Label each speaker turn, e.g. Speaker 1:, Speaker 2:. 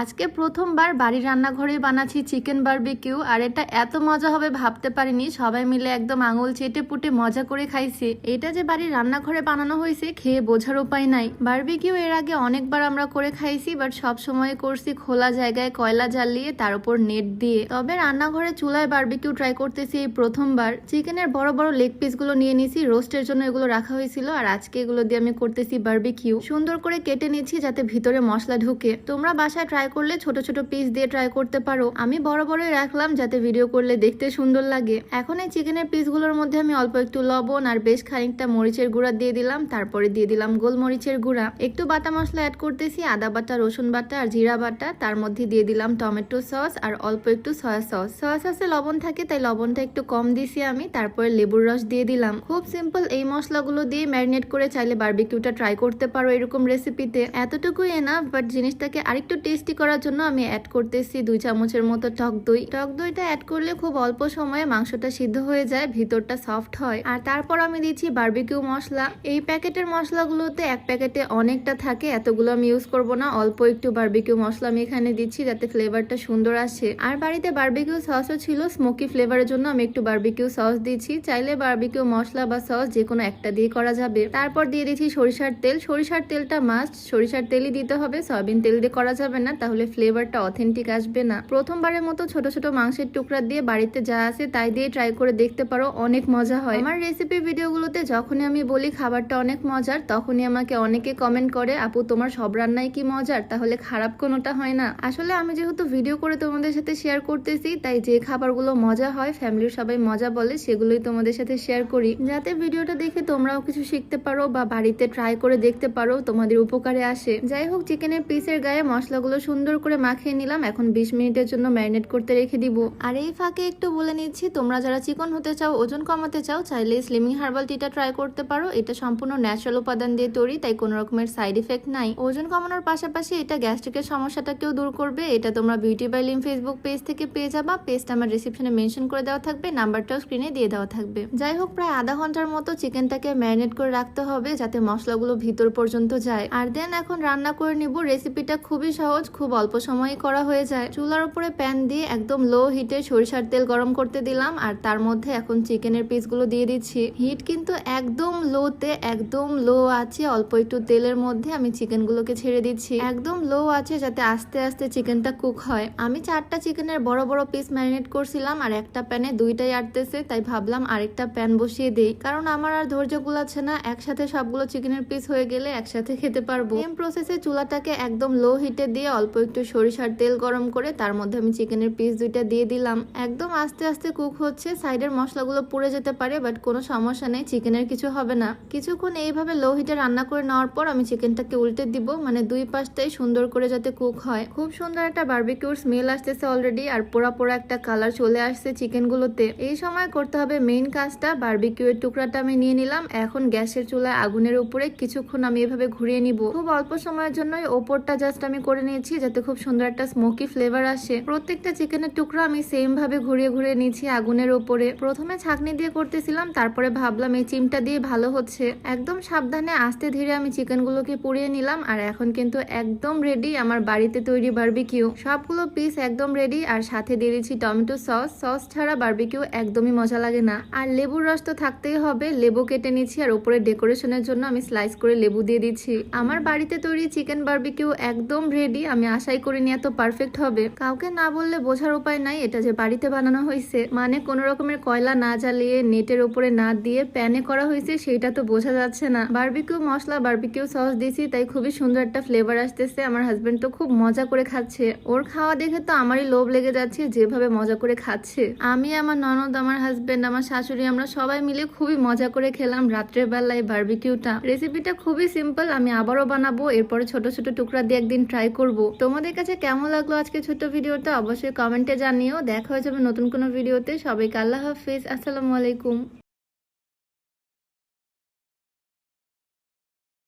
Speaker 1: আজকে প্রথমবার বাড়ির রান্নাঘরে বানাচ্ছি চিকেন বারবিকিউ, আর এটা এত মজা হবে ভাবতে পারিনি। সবাই মিলে একদম আঙুল চেটে পুটে মজা করে খাইছি। এটা যে বাড়ির রান্নাঘরে বানানো হয়েছে খেয়ে বোঝার উপায় নাই। বারবিকিউ এর আগে অনেকবার আমরা করে খাইছি, বাট সব সময় করছি খোলা জায়গায় কয়লা জ্বালিয়ে তার উপর নেট দিয়ে। তবে রান্নাঘরে চুলায় বারবিকিউ ট্রাই করতেছি এই প্রথমবার। চিকেনের বড় বড় লেগ পিস গুলো নিয়ে নিছি, রোস্টের জন্য এগুলো রাখা হয়েছিল, আর আজকে এগুলো দিয়ে আমি করতেছি বারবিকিউ। সুন্দর করে কেটে নিচ্ছি যাতে ভিতরে মশলা ঢুকে। তোমরা বাসায় ট্রাই করলে ছোট ছোট পিস দিয়ে ট্রাই করতে পারো। আমি বড় বড়ই রাখলাম যাতে ভিডিও করলে দেখতে সুন্দর লাগে। এখন এই চিকেনের পিসগুলোর মধ্যে আমি অল্প একটু লবণ আর বেশ খানিকটা মরিচের গুঁড়া দিয়ে দিলাম। তারপরে দিয়ে দিলাম গোলমরিচের গুঁড়া। একটু বাটা মশলা অ্যাড করতেছি, আদা বাটা, রসুন বাটা আর জিরা বাটা। তার মধ্যে দিয়ে দিলাম টমেটো সস আর অল্প একটু সয়া সস। সয়া সসে লবণ থাকে তাই লবণটা একটু কম দিছি আমি। তারপরে লেবুর রস দিয়ে দিলাম। খুব সিম্পল এই মশলাগুলো দিয়ে ম্যারিনেট করে চাইলে বারবিকিউটা ট্রাই করতে পারো এরকম রেসিপিতে। এতটুকুই এনাফ, বাট জিনিসটাকে আরেকটু টেস্টি করার জন্য আমি অ্যাড করতেছি 2 চামচের মতো টক দই। টক দইটা অ্যাড করলে খুব অল্প সময়ে মাংসটা সিদ্ধ হয়ে যায়, ভিতরটা সফট হয়। আর তারপর আমি দিচ্ছি বারবিকিউ মশলা। এই প্যাকেটের মশলাগুলোতে এক প্যাকেটে অনেকটা থাকে, এতগুলো আমি ইউজ করব না। অল্প একটু বারবিকিউ মশলা আমি এখানে দিচ্ছি যাতে ফ্লেভারটা সুন্দর আসে। আর বাড়িতে বারবিকিউ সসও ছিল, স্মোকি ফ্লেভারের জন্য আমি একটু বারবিকিউ সস দিচ্ছি। চাইলে বারবিকিউ মশলা বা সস যে কোনো একটা দিয়ে করা যাবে। তারপর দিয়ে দিচ্ছি সরিষার তেল। সরিষার তেলটা মাস্ট, সরিষার তেলই দিতে হবে, সয়াবিন তেল দিয়ে করা যাবে না, তাহলে ফ্লেভারটা অথেন্টিক আসবে না। প্রথমবারের মতো ছোট ছোট মাংসের টুকরা দিয়ে বাড়িতে যা আছে তাই দিয়ে ট্রাই করে দেখতে পারো, অনেক মজা হয়। আমার রেসিপি ভিডিওগুলোতে যখনই আমি বলি খাবারটা অনেক মজার, তখনই আমাকে অনেকে কমেন্ট করে, আপু তোমার সব রান্নাই কি মজার, তাহলে খারাপ কোনোটা হয় না? আসলে আমি যেহেতু ভিডিও করে তোমাদের সাথে শেয়ার করতেছি, তাই যে খাবারগুলো মজা হয়, ফ্যামিলির সবাই মজা বলে, সেগুলোই তোমাদের সাথে শেয়ার করি, যাতে ভিডিওটা দেখে তোমরাও কিছু শিখতে পারো বা বাড়িতে ট্রাই করে দেখতে পারো, তোমাদের উপকারে আসে। যাই হোক, চিকেনের পিসের গায়ে মশলাগুলো সুন্দর করে মাখিয়ে নিলাম। এখন 20 মিনিটের জন্য ম্যারিনেট করতে রেখে দিব। আর এই ফাঁকে একটু বলে নিচ্ছি, তোমরা যারা চিকন হতে চাও, ওজন কমাতে চাও, চাইলে স্লিমিং হার্বাল টিটা ট্রাই করতে পারো। এটা সম্পূর্ণ ন্যাচারাল উপাদান দিয়ে তৈরি, তাই কোনো রকমের সাইড ইফেক্ট নাই। ওজন কমানোর পাশাপাশি এটা গ্যাস্ট্রিকের সমস্যাটাকেও দূর করবে। এটা তোমরা beauty by Lim Facebook page থেকে পেয়ে যাবা। পেজটা আমার ডিসক্রিপশনে মেনশন করে দেওয়া থাকবে, নাম্বারটাও স্ক্রিনে দিয়ে দেওয়া থাকবে। যাই হোক, প্রায় আধা ঘন্টার মতো চিকেনটাকে ম্যারিনেট করে রাখতে হবে যাতে মশলাগুলো ভিতর পর্যন্ত যায়। আর দেন এখন রান্না করে নিব। রেসিপিটা খুবই সহজ, খুব অল্প সময়ে করা হয়ে যায়। চুলার উপরে প্যান দিয়ে একদম লো হিটে সরিষার তেল গরম করতে দিলাম, আর তার মধ্যে এখন চিকেনের পিসগুলো দিয়ে দিচ্ছি। হিট কিন্তু একদম লোতে, একদম লো আছে। অল্প একটু তেলের মধ্যে আমি চিকেনগুলোকে ছেড়ে দিচ্ছি, একদম লো আছে যাতে আস্তে আস্তে চিকেনটা কুক হয়। আমি 4টা চিকেনের বড় বড় পিস ম্যারিনেট করছিলাম, আর একটা প্যানে 2টাই আটতেছে, তাই ভাবলাম আরেকটা প্যান বসিয়ে দেই, কারণ আমার আর ধৈর্য কুলাচ্ছে না। একসাথে সবগুলো চিকেনের পিস হয়ে গেলে একসাথে খেতে পারবো। সেম প্রসেসে চুলাটাকে একদম লো হিটে দিয়ে অল্প একটু সরিষার তেল গরম করে তার মধ্যে আমি চিকেনের পিস 2টা দিয়ে দিলাম। একদম আস্তে আস্তে কুক হচ্ছে, সাইডের মশলাগুলো পুড়ে যেতে পারে, বাট কোনো সমস্যা নেই, চিকেনের কিছু হবে না। কিছুক্ষণ এইভাবে লো হিটে রান্না করে নেওয়ার পর আমি চিকেনটাকে উল্টে দিব, মানে 2 পাশটাই সুন্দর করে যাতে কুক হয়। খুব সুন্দর একটা বারবিকিউর স্মেল আসতেছে অলরেডি, আর পোড়া পোড়া একটা কালার চলে আসছে চিকেনগুলোতে। এই সময় করতে হবে মেইন কাজটা। বারবিকিউর টুকরাটা আমি নিয়ে নিলাম। এখন গ্যাসের চুলায় আগুনের উপরে কিছুক্ষণ আমি এভাবে ঘুরিয়ে নিব। খুব অল্প সময়ের জন্যই ওপরটা জাস্ট আমি করে নিয়েছি যাতে খুব সুন্দর একটা স্মোকি ফ্লেভার আসে। প্রত্যেকটা চিকেনের টুকরা আমি সেম ভাবে ঘুরিয়ে ঘুরিয়ে নিয়েছি আগুনের উপরে। প্রথমে ছাঁকনি দিয়ে করতেছিলাম, তারপরে ভাবলাম এই চিমটা দিয়ে ভালো হচ্ছে। একদম সাবধানে আস্তে ধীরে আমি চিকেনগুলোকে পুড়িয়ে নিলাম। আর এখন কিন্তু একদম রেডি আমার বাড়িতে তৈরি বারবিকিউ। সবগুলো পিস একদম রেডি, আর সাথে দিয়ে দিচ্ছি টমেটো সস। সস ছাড়া বারবিকিউ একদমই মজা লাগে না। আর লেবুর রস তো থাকতেই হবে, লেবু কেটে নিচ্ছি, আর উপরে ডেকোরেশনের জন্য আমি স্লাইস করে লেবু দিয়ে দিচ্ছি। আমার বাড়িতে তৈরি চিকেন বারবিকিউ একদম রেডি। আমি আশাই করিনি এত পারফেক্ট হবে। কাউকে না বললে বোঝার উপায় নাই এটা যে বাড়িতে বানানো হয়েছে, মানে কোনো রকমের কয়লা না জ্বালিয়ে, নেটের উপরে না দিয়ে প্যানে করা হয়েছে, সেটা তো বোঝা যাচ্ছে না। বারবিকিউ মশলা, বারবিকিউ সস দিয়েছি, তাই খুবই সুন্দর একটা ফ্লেভার আসতেছে। আমার হাজবেন্ড তো খুব মজা করে খাচ্ছে। ওর খাওয়া দেখে তো আমারই লোভ লেগে যাচ্ছে, যেভাবে মজা করে খাচ্ছে। আমি, আমার ননদ, আমার হাজবেন্ড, আমার শাশুড়ি, আমরা সবাই মিলে খুবই মজা করে খেলাম রাত্রের বেলায় বারবিকিউটা। রেসিপিটা খুবই সিম্পল, আমি আবারও বানাবো, এরপরে ছোট ছোট টুকরা দিয়ে একদিন ট্রাই করব। তোমাদের কাছে কেমন লাগলো আজকে ছোট্ট ভিডিওটা অবশ্যই কমেন্টে জানিও। দেখা হয়ে যাবে নতুন কোনো ভিডিওতে। সবাইকে আল্লাহ হাফিজ, আসসালামু আলাইকুম।